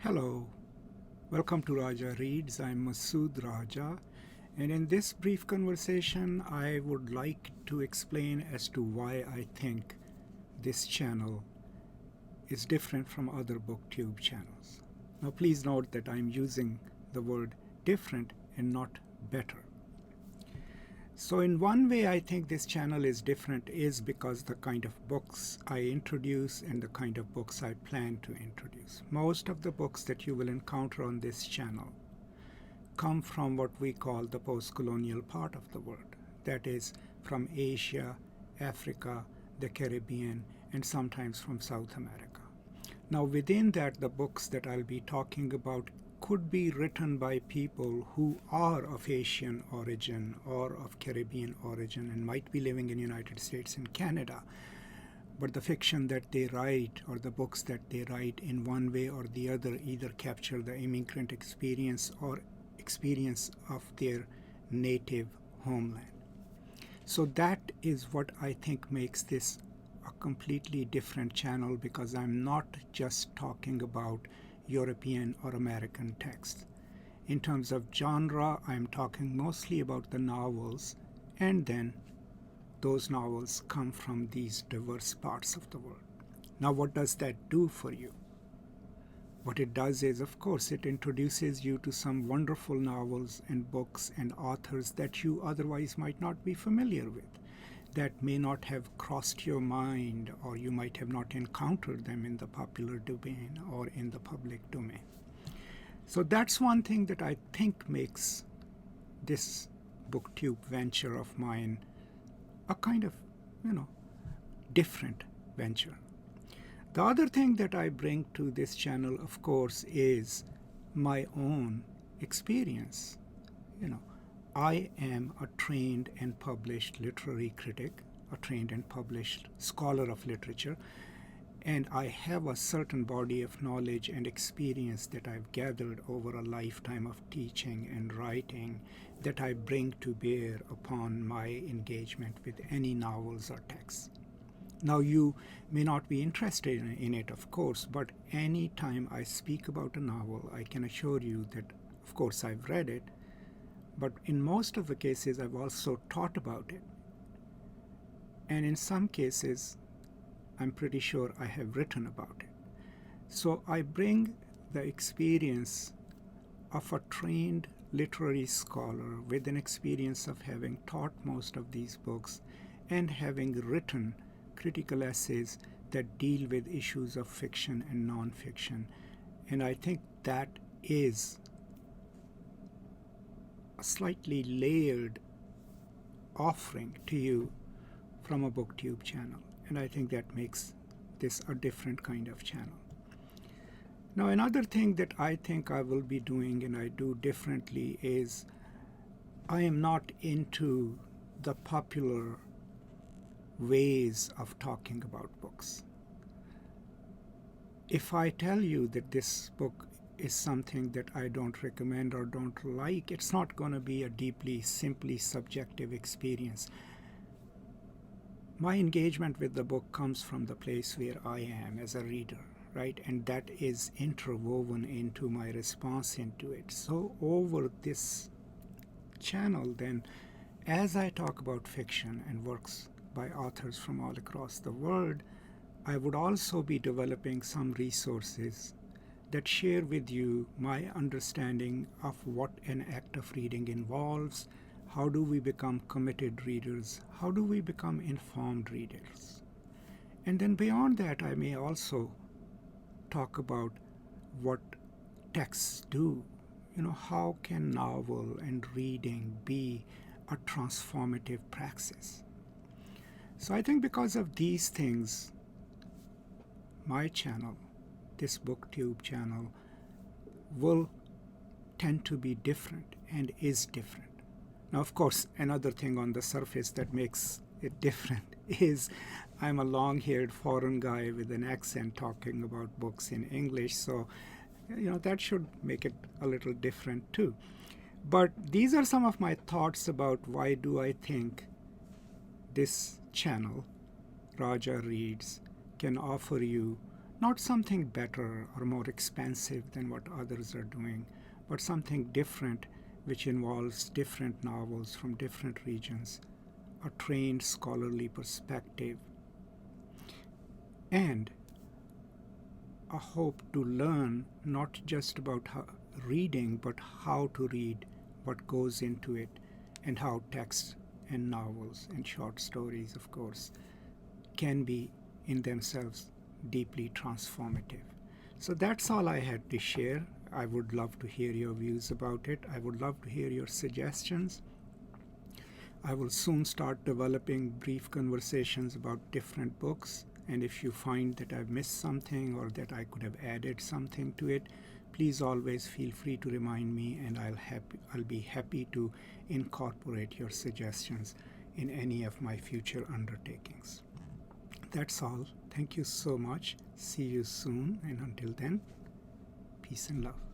Hello, welcome to RajaReads. I'm Masood Raja, and in this brief conversation, I would like to explain as to why I think this channel is different from other BookTube channels. Now, please note that I'm using the word different and not better. So in one way, I think this channel is different is because the kind of books I introduce and the kind of books I plan to introduce. Most of the books that you will encounter on this channel come from what we call the postcolonial part of the world. That is from Asia, Africa, the Caribbean, and sometimes from South America. Now within that, the books that I'll be talking about could be written by people who are of Asian origin or of Caribbean origin and might be living in the United States and Canada. But the fiction that they write or the books that they write in one way or the other either capture the immigrant experience or experience of their native homeland. So that is what I think makes this a completely different channel, because I'm not just talking about European or American texts. In terms of genre, I'm talking mostly about the novels, and then those novels come from these diverse parts of the world. Now, what does that do for you? What it does is, of course, it introduces you to some wonderful novels and books and authors that you otherwise might not be familiar with, that may not have crossed your mind, or you might have not encountered them in the popular domain or in the public domain. So that's one thing that I think makes this BookTube venture of mine a kind of, different venture. The other thing that I bring to this channel, of course, is my own experience. I am a trained and published literary critic, a trained and published scholar of literature, and I have a certain body of knowledge and experience that I've gathered over a lifetime of teaching and writing that I bring to bear upon my engagement with any novels or texts. Now, you may not be interested in it, of course, but any time I speak about a novel, I can assure you that, of course, I've read it, but in most of the cases, I've also taught about it. And in some cases, I'm pretty sure I have written about it. So I bring the experience of a trained literary scholar with an experience of having taught most of these books and having written critical essays that deal with issues of fiction and nonfiction. And I think that is a slightly layered offering to you from a BookTube channel. And I think that makes this a different kind of channel. Now, another thing that I think I will be doing and I do differently is I am not into the popular ways of talking about books. If I tell you that this book is something that I don't recommend or don't like, it's not going to be a deeply, simply subjective experience. My engagement with the book comes from the place where I am as a reader, right? And that is interwoven into my response into it. So over this channel, then, as I talk about fiction and works by authors from all across the world, I would also be developing some resources that share with you my understanding of what an act of reading involves. How do we become committed readers? How do we become informed readers? And then beyond that, I may also talk about what texts do. How can novel and reading be a transformative praxis? So I think because of these things, my channel, this BookTube channel, will tend to be different and is different. Now, of course, another thing on the surface that makes it different is I'm a long-haired foreign guy with an accent talking about books in English, so that should make it a little different too. But these are some of my thoughts about why do I think this channel, RajaReads, can offer you Not something better or more expensive than what others are doing, but something different which involves different novels from different regions, a trained scholarly perspective, and a hope to learn not just about reading, but how to read, what goes into it, and how texts and novels and short stories, of course, can be in themselves deeply transformative. So that's all I had to share. I would love to hear your views about it. I would love to hear your suggestions. I will soon start developing brief conversations about different books. And if you find that I've missed something or that I could have added something to it, please always feel free to remind me, and I'll be happy to incorporate your suggestions in any of my future undertakings. That's all. Thank you so much. See you soon. And until then, peace and love.